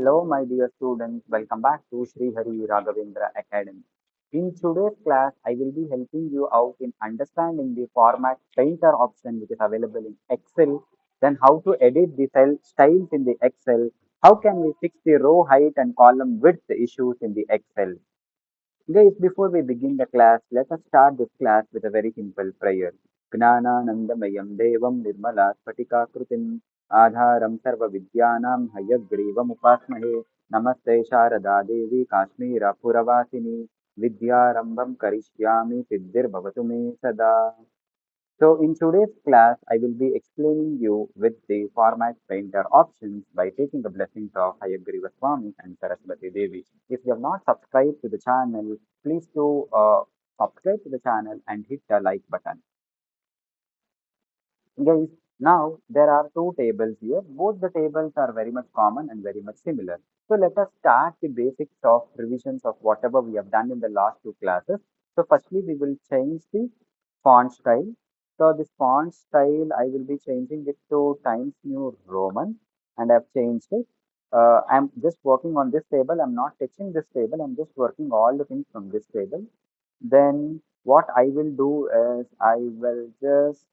Hello, my dear students. Welcome back to Sri Hari Ragavendra Academy. In today's class, I will be helping you out in understanding the format painter option which is available in Excel, then how to edit the cell styles in the Excel, how can we fix the row height and column width issues in the Excel. Guys, before we begin the class, let us start this class with a very simple prayer. Gnananandamayam Devam Nirmala Spatikakrutim Adharam Sarva Vidyanam Hayagrivam Upasmahe Namaste Sharada Devi Kashmira Puravasini Vidyarambam Karishyami Siddhir Bhavatu Me Sada. So in today's class, I will be explaining you with the format painter options by taking the blessings of Hayagriva Swami and Saraswati Devi. If you have not subscribed to the channel, please do subscribe to the channel and hit the like button. Guys, now there are two tables here. Both the tables are very much common and very much similar. So let us start the basics of revisions of whatever we have done in the last two classes. So firstly, we will change the font style. So this font style, I will be changing it to Times New Roman and I've changed it. I'm just working on this table. I'm not touching this table. I'm just working all the things from this table. Then what I will do is I will just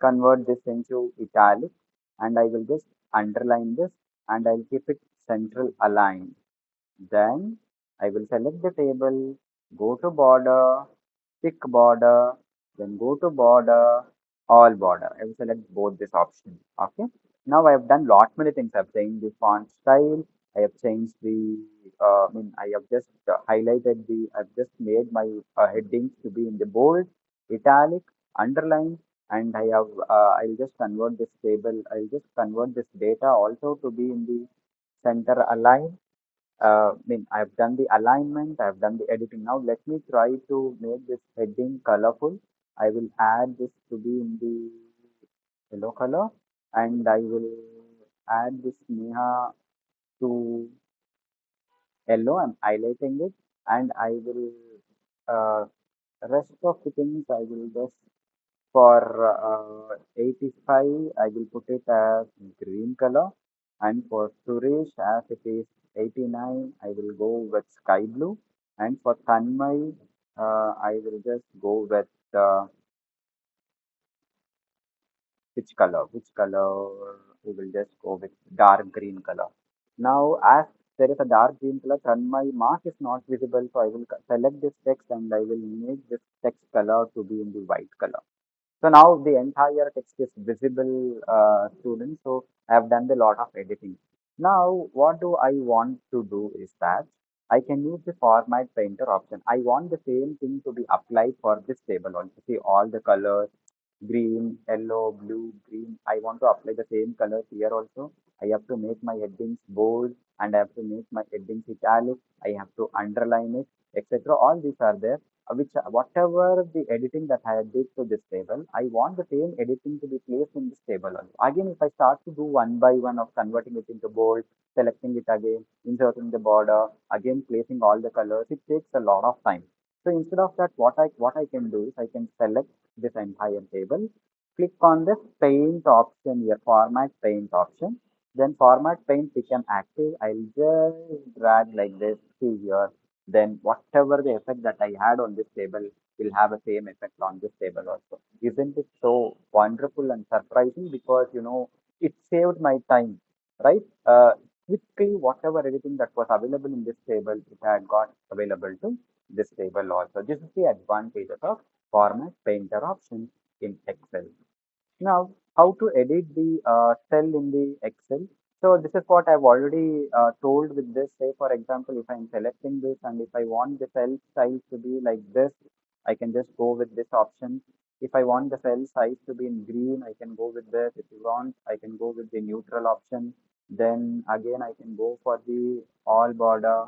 convert this into italic and I will just underline this and I'll keep it central aligned. Then I will select the table, go to border, pick border, then go to border, all border. I will select both this option. Okay. Now I have done lot many things. I've changed the font style. I have changed the, I have just highlighted I've just made my headings to be in the bold, italic, underline, and I'll just convert this table. I'll just convert this data also to be in the center align. I've done the alignment, I've done the editing. Now let me try to make this heading colorful. I will add this to be in the yellow color and I will add this Neha to yellow. I'm highlighting it and I will uh, rest of the things I will just for 85 I will put it as green color and for Suresh as it is 89 I will go with sky blue and for Tanmay I will just go with which color we will just go with dark green color. Now as there is a dark green color, Tanmay mark is not visible, so I will select this text and I will make this text color to be in the white color. So now the entire text is visible, students. So I have done a lot of editing. Now, what do I want to do is that I can use the format painter option. I want the same thing to be applied for this table also. See all the colors, green, yellow, blue, green. I want to apply the same colors here also. I have to make my headings bold and I have to make my headings italic. I have to underline it, etc. All these are there which whatever the editing that I did to this table, I want the same editing to be placed in this table also. Again, if I start to do one by one of converting it into bold, selecting it again, inserting the border, again placing all the colors, it takes a lot of time. So instead of that, what I can do is I can select this entire table, click on this paint option here, format paint option. Then format paint become active. I'll just drag like this. See here, then whatever the effect that I had on this table will have the same effect on this table also. Isn't it so wonderful and surprising? Because it saved my time, right? Quickly, whatever everything that was available in this table, it had got available to this table also. This is the advantages of format painter options in Excel. Now, how to edit the cell in the Excel? So this is what I've already told with this. Say, for example, if I'm selecting this and if I want the cell size to be like this, I can just go with this option. If I want the cell size to be in green, I can go with this. If you want, I can go with the neutral option. Then again, I can go for the all border.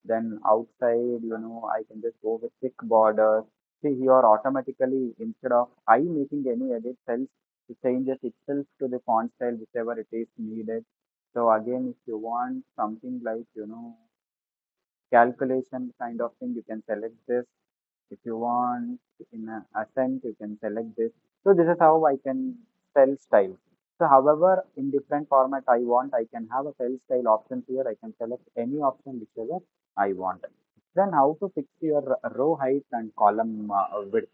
Then outside, I can just go with thick borders. See here automatically instead of I making any edit cells, it changes itself to the font style whichever it is needed. So again, if you want something like, calculation kind of thing, you can select this. If you want in a ascent, you can select this. So this is how I can cell style. So however, in different format I want, I can have a cell style options here. I can select any option whichever I want. Then how to fix your row height and column width.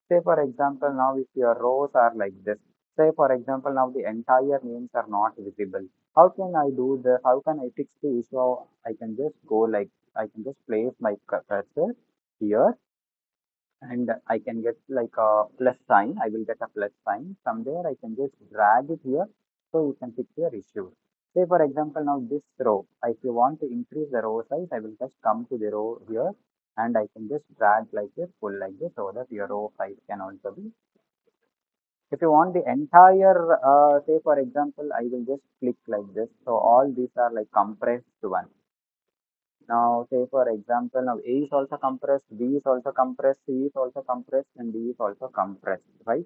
Say for example, now if your rows are like this, say for example, now the entire names are not visible. How can I do this? How can I fix the issue? I can just go like, I can just place my cursor here and I can get like a plus sign. I will get a plus sign. From there, I can just drag it here so you can fix your issue. Say for example, now this row, if you want to increase the row size, I will just come to the row here and I can just drag like this, pull like this so that your row size can also be. If you want the entire, say for example, I will just click like this. So all these are like compressed one. Now, say for example, now A is also compressed, B is also compressed, C is also compressed, and D is also compressed, right?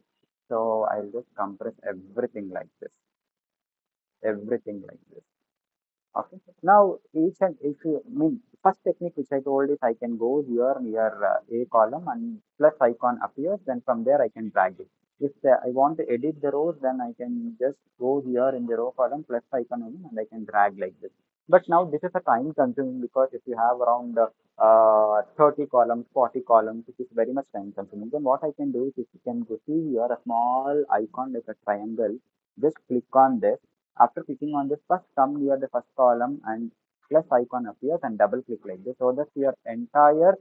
So I'll just compress everything like this. Okay. Now, each and if you mean first technique which I told is I can go here near A column and plus icon appears, then from there I can drag it. If I want to edit the rows, then I can just go here in the row column plus icon again and I can drag like this. But now this is a time consuming because if you have around 30 columns, 40 columns, it is very much time consuming. Then what I can do is if you can go see here a small icon like a triangle, just click on this. After clicking on this, first come near the first column and plus icon appears and double click like this so that your entire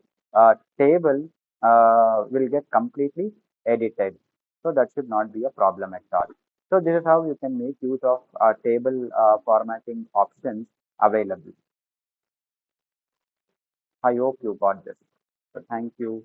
table will get completely edited. So that should not be a problem at all. So this is how you can make use of table formatting options available. I hope you got this. So thank you.